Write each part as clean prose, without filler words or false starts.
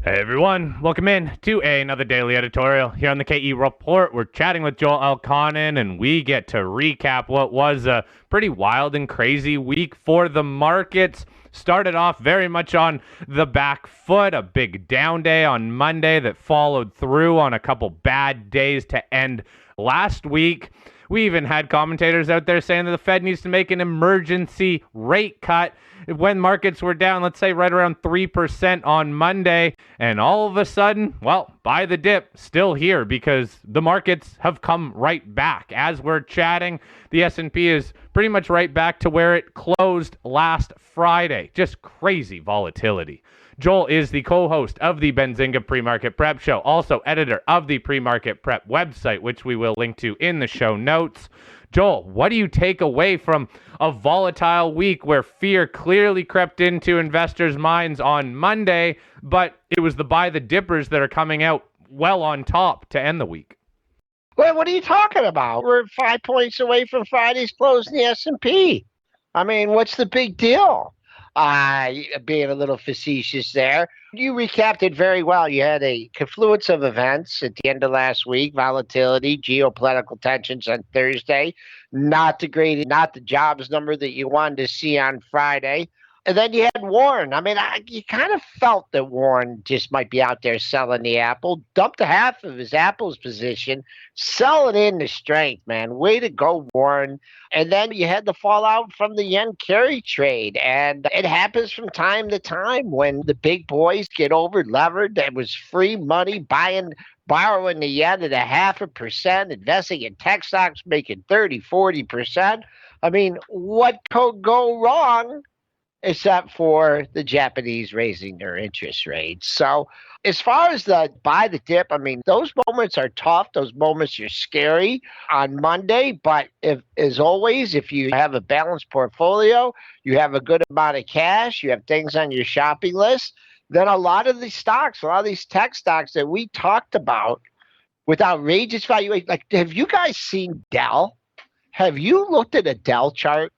Hey everyone, welcome in to another daily editorial here on the KE Report. We're chatting with Joel Elconin, and we get to recap what was a pretty wild and crazy week for the markets. Started off very much on the back foot, a big down day on Monday that followed through on a couple bad days to end last week. We even had commentators out there saying that the Fed needs to make an emergency rate cut when markets were down, let's say right around 3% on Monday. And all of a sudden, well, buy the dip, still here because the markets have come right back. As we're chatting, the S&P is pretty much right back to where it closed last Friday. Just crazy volatility. Joel is the co-host of the Benzinga PreMarket Prep Show, also editor of the PreMarket Prep website, which we will link to in the show notes. Joel, what do you take away from a volatile week where fear clearly crept into investors' minds on Monday, but it was the buy the dippers that are coming out well on top to end the week? Well, what are you talking about? We're 5 points away from Friday's close in the S&P. I mean, what's the big deal? Being a little facetious there. You recapped it very well. You had a confluence of events at the end of last week, volatility, geopolitical tensions on Thursday, not the jobs number that you wanted to see on Friday. And then you had Warren. I mean, you kind of felt that Warren just might be out there selling the apple, dumped a half of his apples position, selling in the strength, man. Way to go, Warren. And then you had the fallout from the yen carry trade. And it happens from time to time when the big boys get over levered. There was free money borrowing the yen at 0.5%, investing in tech stocks, making 30-40%. I mean, what could go wrong? Except for the Japanese raising their interest rates. So as far as the buy the dip, I mean, those moments are tough. Those moments are scary on Monday. But as always, if you have a balanced portfolio, you have a good amount of cash, you have things on your shopping list, then a lot of these tech stocks that we talked about with outrageous valuation, like, have you guys seen Dell? Have you looked at a Dell chart?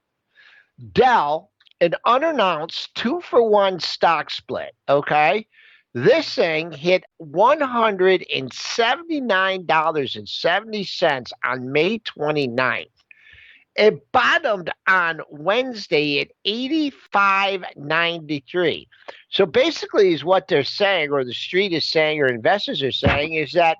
Dell, an unannounced 2-for-1 stock split, okay? This thing hit $179.70 on May 29th. It bottomed on Wednesday at 85.93. So basically is what they're saying, or the street is saying, or investors are saying, is that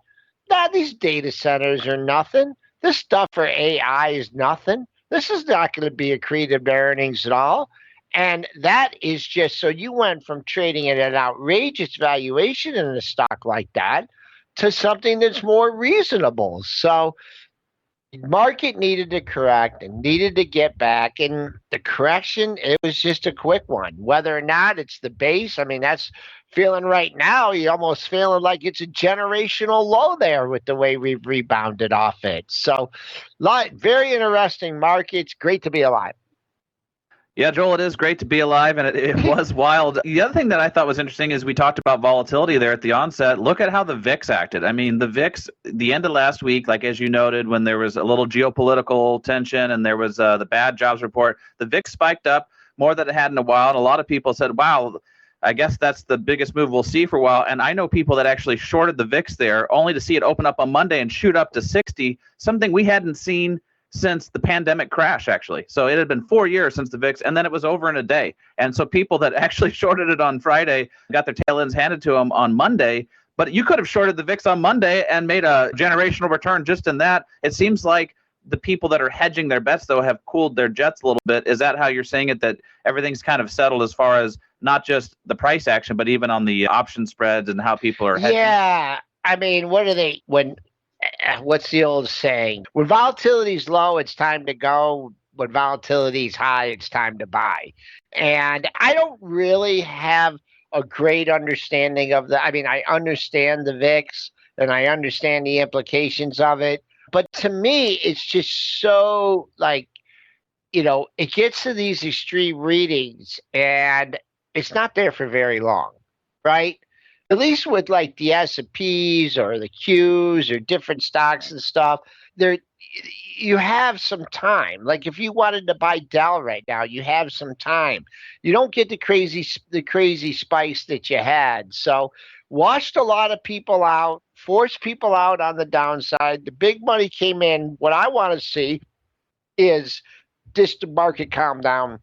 these data centers are nothing. This stuff for AI is nothing. This is not going to be accretive to earnings at all. And that is just, so you went from trading at an outrageous valuation in a stock like that to something that's more reasonable. So market needed to correct and needed to get back. And the correction, it was just a quick one. Whether or not it's the base, I mean, that's feeling right now, you're almost feeling like it's a generational low there with the way we've rebounded off it. So very interesting markets. Great to be alive. Yeah, Joel, it is great to be alive, and it was wild. The other thing that I thought was interesting is we talked about volatility there at the onset. Look at how the VIX acted. I mean, the VIX, the end of last week, like as you noted, when there was a little geopolitical tension and there was the bad jobs report, the VIX spiked up more than it had in a while. And a lot of people said, wow, I guess that's the biggest move we'll see for a while. And I know people that actually shorted the VIX there only to see it open up on Monday and shoot up to 60, something we hadn't seen since the pandemic crash, actually. So it had been 4 years since the VIX, and then it was over in a day. And so people that actually shorted it on Friday got their tail ends handed to them on Monday. But you could have shorted the VIX on Monday and made a generational return just in that. It seems like the people that are hedging their bets, though, have cooled their jets a little bit. Is that how you're saying it, that everything's kind of settled as far as not just the price action, but even on the option spreads and how people are hedging? Yeah. I mean, what's the old saying? When volatility is low, it's time to go. When volatility is high, it's time to buy. And I don't really have a great understanding of I mean, I understand the VIX and I understand the implications of it. But to me, it's just so it gets to these extreme readings and it's not there for very long, right? At least with like the S&Ps or the Qs or different stocks and stuff, there you have some time. Like if you wanted to buy Dell right now, you have some time. You don't get the crazy spikes that you had. So washed a lot of people out, forced people out on the downside. The big money came in. What I want to see is this market calm down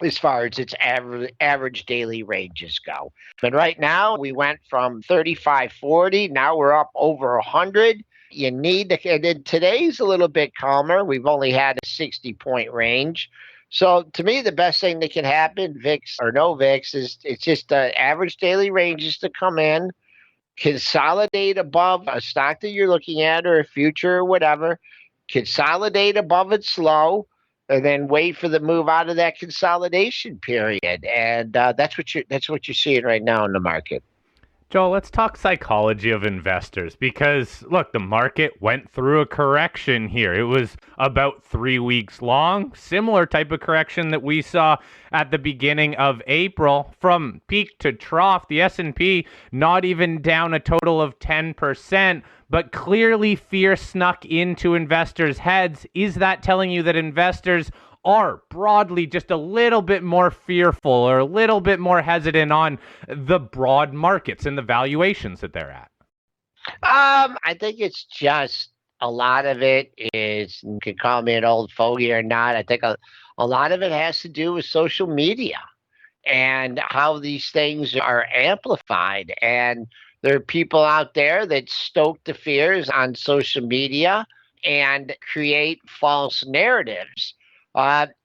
as far as its average daily ranges go. But right now, we went from 35.40. Now we're up over 100. You need to, and then today's a little bit calmer. We've only had a 60-point range. So to me, the best thing that can happen, VIX or no VIX, is it's just the average daily ranges to come in, consolidate above a stock that you're looking at or a future or whatever, consolidate above its low, and then wait for the move out of that consolidation period. And that's what you're seeing right now in the market. Joel, let's talk psychology of investors because, look, the market went through a correction here. It was about 3 weeks long, similar type of correction that we saw at the beginning of April. From peak to trough, the S&P not even down a total of 10%, but clearly fear snuck into investors' heads. Is that telling you that investors are broadly just a little bit more fearful or a little bit more hesitant on the broad markets and the valuations that they're at? I think it's just a lot of it is, you can call me an old fogey or not. I think a lot of it has to do with social media and how these things are amplified. And there are people out there that stoke the fears on social media and create false narratives.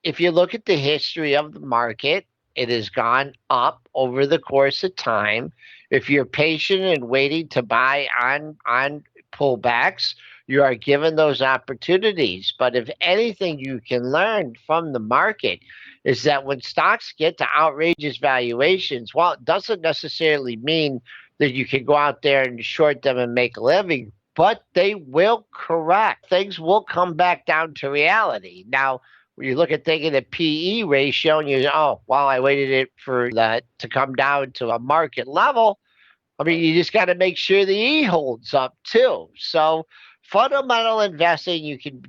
If you look at the history of the market, it has gone up over the course of time. If you're patient and waiting to buy on pullbacks, you are given those opportunities. But if anything you can learn from the market is that when stocks get to outrageous valuations, well, it doesn't necessarily mean that you can go out there and short them and make a living, but they will correct. Things will come back down to reality. Now, when you look at thinking the PE ratio and you say, oh, well, I waited it for that to come down to a market level. I mean, you just got to make sure the E holds up too. So fundamental investing, you can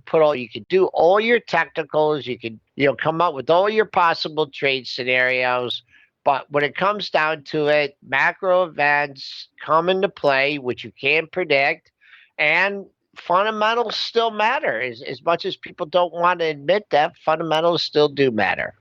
do all your technicals, you can, come up with all your possible trade scenarios. But when it comes down to it, macro events come into play, which you can't predict, and fundamentals still matter. As much as people don't want to admit that, fundamentals still do matter.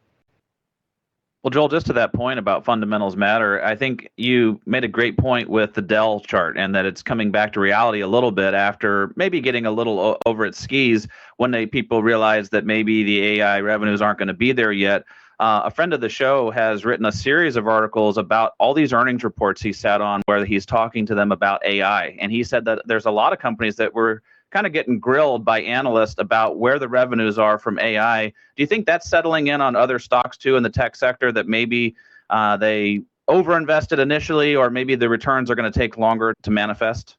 Well, Joel, just to that point about fundamentals matter, I think you made a great point with the Dell chart and that it's coming back to reality a little bit after maybe getting a little over its skis when people realize that maybe the AI revenues aren't going to be there yet. A friend of the show has written a series of articles about all these earnings reports he sat on where he's talking to them about AI. And he said that there's a lot of companies that were kind of getting grilled by analysts about where the revenues are from AI. Do you think that's settling in on other stocks too in the tech sector, that maybe they overinvested initially, or maybe the returns are going to take longer to manifest?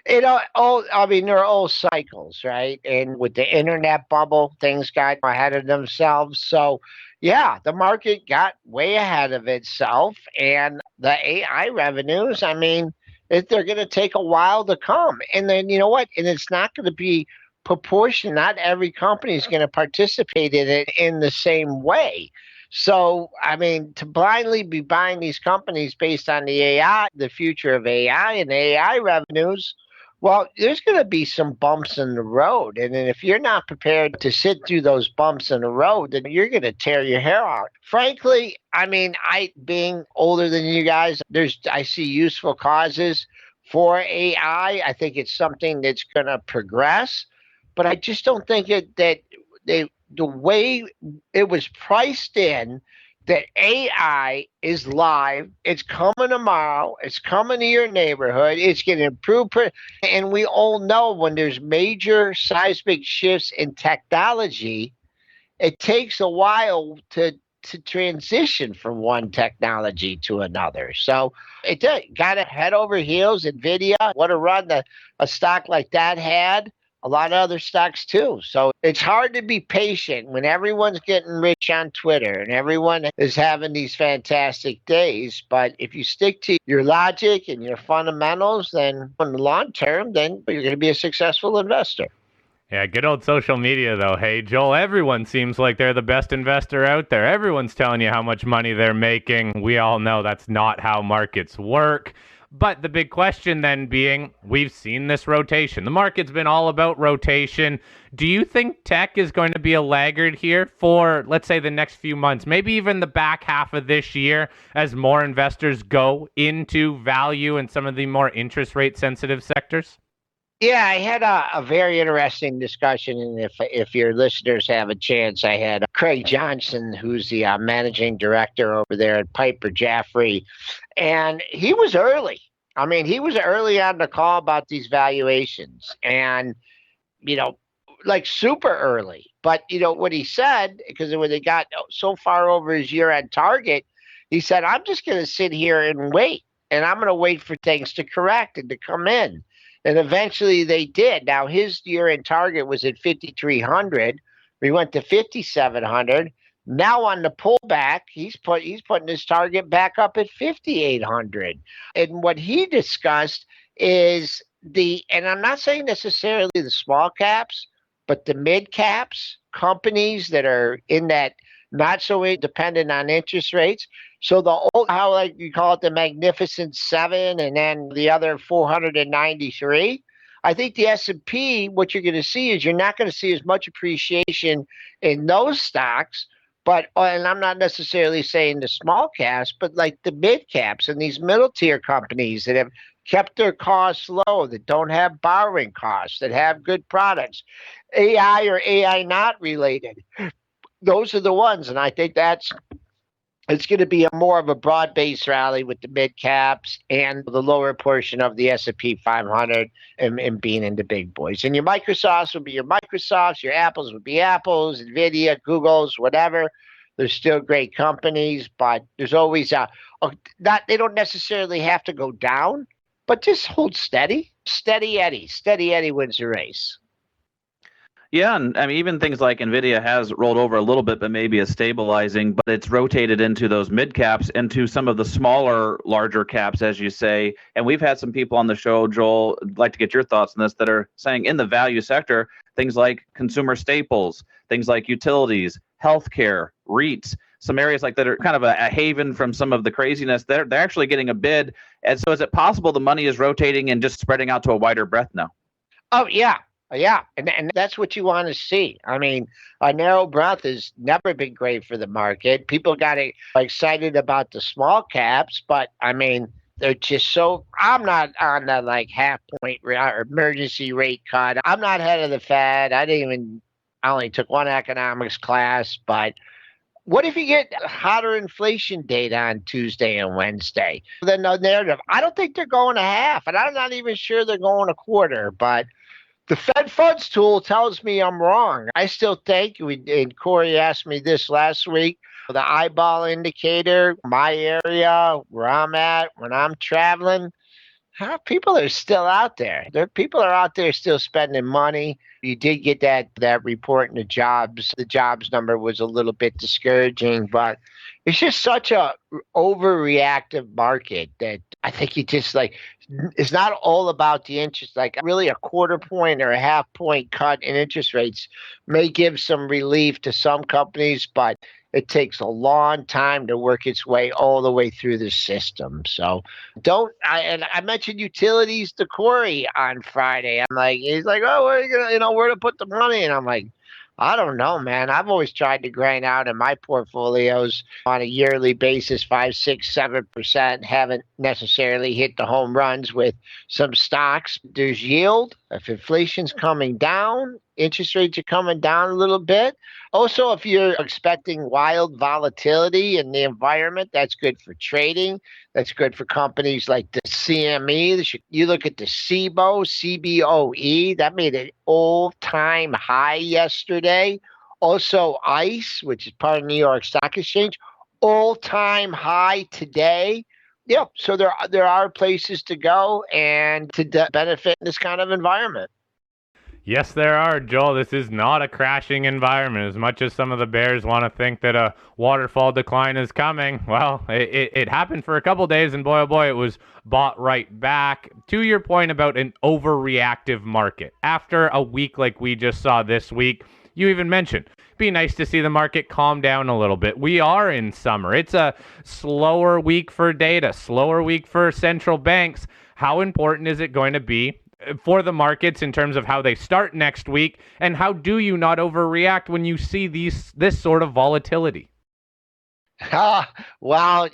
There are all cycles, right? And with the internet bubble, things got ahead of themselves. So, yeah, the market got way ahead of itself. And the AI revenues, I mean, they're going to take a while to come. And then, you know what? And it's not going to be proportional. Not every company is going to participate in it in the same way. So, I mean, to blindly be buying these companies based on the AI, the future of AI and AI revenues, well, there's going to be some bumps in the road. And then if you're not prepared to sit through those bumps in the road, then you're going to tear your hair out. Frankly, I mean, being older than you guys, I see useful causes for AI. I think it's something that's going to progress, but I just don't think the way it was priced in, that AI is live, it's coming tomorrow, it's coming to your neighborhood, it's going to improve. And we all know when there's major seismic shifts in technology, it takes a while to transition from one technology to another. So it did. Got it head over heels. NVIDIA, what a run a stock like that had. a lot of other stocks too. So it's hard to be patient when everyone's getting rich on Twitter and everyone is having these fantastic days. But if you stick to your logic and your fundamentals, then in the long term, then you're going to be a successful investor. Yeah, good old social media, though. Hey, Joel, everyone seems like they're the best investor out there. Everyone's telling you how much money they're making. We all know that's not how markets work. But the big question then being, we've seen this rotation. The market's been all about rotation. Do you think tech is going to be a laggard here for, let's say, the next few months, maybe even the back half of this year, as more investors go into value and some of the more interest rate sensitive sectors? Yeah, I had a very interesting discussion, and if your listeners have a chance, I had Craig Johnson, who's the managing director over there at Piper Jaffray, and he was early. I mean, he was early on the call about these valuations, and you know, like super early. But what he said, because when they got so far over his year-end target, he said, "I'm just going to sit here and wait, and I'm going to wait for things to correct and to come in." And eventually they did. Now his year-end target was at 5,300. We went to 5,700. Now on the pullback, he's putting his target back up at 5,800. And what he discussed is and I'm not saying necessarily the small caps, but the mid caps, companies that are in that not so dependent on interest rates. So the old, how like you call it, the Magnificent Seven, and then the other 493. I think the S&P, what you're going to see is you're not going to see as much appreciation in those stocks. But and I'm not necessarily saying the small caps, but like the mid caps and these middle tier companies that have kept their costs low, that don't have borrowing costs, that have good products, AI or AI not related. Those are the ones, and I think it's going to be more of a broad-based rally with the mid caps and the lower portion of the S&P 500 and being in the big boys. And your Microsofts will be your Microsofts, your Apples will be Apples, Nvidia, Google's, whatever. They're still great companies, but there's always they don't necessarily have to go down, but just hold steady. Steady Eddie wins the race. Yeah, and I mean, even things like Nvidia has rolled over a little bit, but maybe is stabilizing, but it's rotated into those mid caps, into some of the smaller, larger caps, as you say. And we've had some people on the show, Joel, I'd like to get your thoughts on this, that are saying in the value sector, things like consumer staples, things like utilities, healthcare, REITs, some areas like that are kind of a haven from some of the craziness. They're actually getting a bid. And so is it possible the money is rotating and just spreading out to a wider breadth now? Oh, yeah. Yeah, and that's what you want to see. I mean, a narrow breadth has never been great for the market. People got excited about the small caps, but I mean, they're just so. I'm not on the half point or emergency rate cut. I'm not head of the Fed. I only took one economics class, but what if you get hotter inflation data on Tuesday and Wednesday? Then the narrative, I don't think they're going to half, and I'm not even sure they're going a quarter, but the Fed funds tool tells me I'm wrong. I still think, and Corey asked me this last week, the eyeball indicator, my area, where I'm at, when I'm traveling, people are still out there. People are out there still spending money. You did get that report in the jobs. The jobs number was a little bit discouraging, but it's just such a overreactive market that I think you just it's not all about the interest. Like really a quarter point or a half point cut in interest rates may give some relief to some companies, but it takes a long time to work its way all the way through the system. So I mentioned utilities to Corey on Friday. He's like, oh, where are you gonna, where to put the money? And I'm like, I don't know, man. I've always tried to grind out in my portfolios on a yearly basis, 5, 6, 7%. Haven't necessarily hit the home runs with some stocks. There's yield. If inflation's coming down, interest rates are coming down a little bit. Also, if you're expecting wild volatility in the environment, that's good for trading. That's good for companies like the CME. You look at the CBOE, that made an all-time high yesterday. Also, ICE, which is part of New York Stock Exchange, all-time high today. Yeah, so there are places to go and to benefit in this kind of environment. Yes, there are, Joel. This is not a crashing environment. As much as some of the bears want to think that a waterfall decline is coming, well, it happened for a couple days, and boy, oh boy, it was bought right back. To your point about an overreactive market, after a week like we just saw this week, you even mentioned, be nice to see the market calm down a little bit. We are in summer. It's a slower week for data, slower week for central banks. How important is it going to be for the markets in terms of how they start next week, and how do you not overreact when you see this sort of volatility? Well,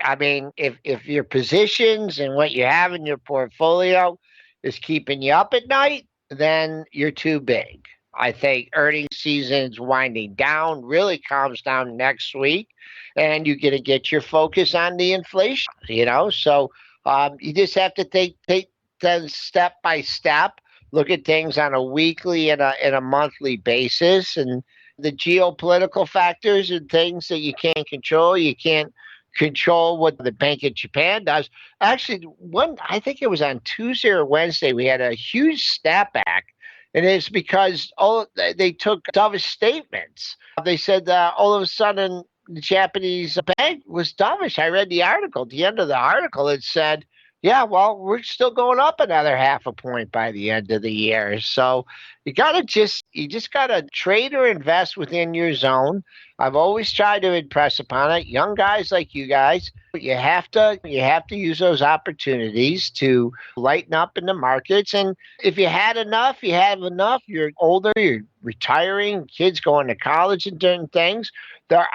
I mean, if your positions and what you have in your portfolio is keeping you up at night, then you're too big. I think earnings season's winding down, really calms down next week, and you're going to get your focus on the inflation, So you just have to take them step by step, look at things on a weekly and a monthly basis, and the geopolitical factors and things that you can't control. You can't control what the Bank of Japan does. Actually, I think it was on Tuesday or Wednesday, we had a huge snapback. And it's because they took dovish statements. They said that all of a sudden the Japanese bank was dovish. I read the article. At the end of the article, it said, yeah, well, we're still going up another half a point by the end of the year. So you just gotta trade or invest within your zone. I've always tried to impress upon it. Young guys like you guys, you have to use those opportunities to lighten up in the markets. And if you had enough, you have enough. You're older, you're retiring, kids going to college and doing things. There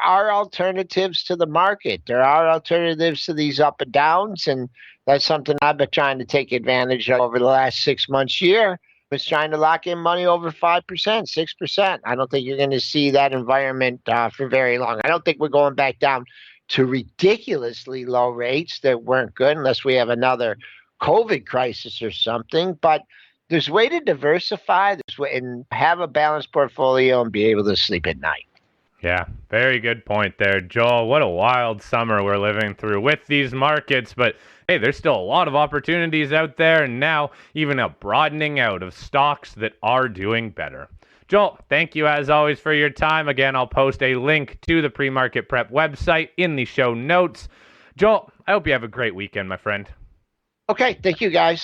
are alternatives to the market. There are alternatives to these up and downs, and that's something I've been trying to take advantage of over the last 6 months, year. Was trying to lock in money over 5%, 6%. I don't think you're going to see that environment for very long. I don't think we're going back down to ridiculously low rates that weren't good unless we have another COVID crisis or something. But there's a way to diversify and have a balanced portfolio and be able to sleep at night. Yeah, very good point there, Joel. What a wild summer we're living through with these markets, but hey, there's still a lot of opportunities out there, and now even a broadening out of stocks that are doing better. Joel, thank you as always for your time. Again, I'll post a link to the Pre-Market Prep website in the show notes. Joel, I hope you have a great weekend, my friend. Okay, thank you, guys.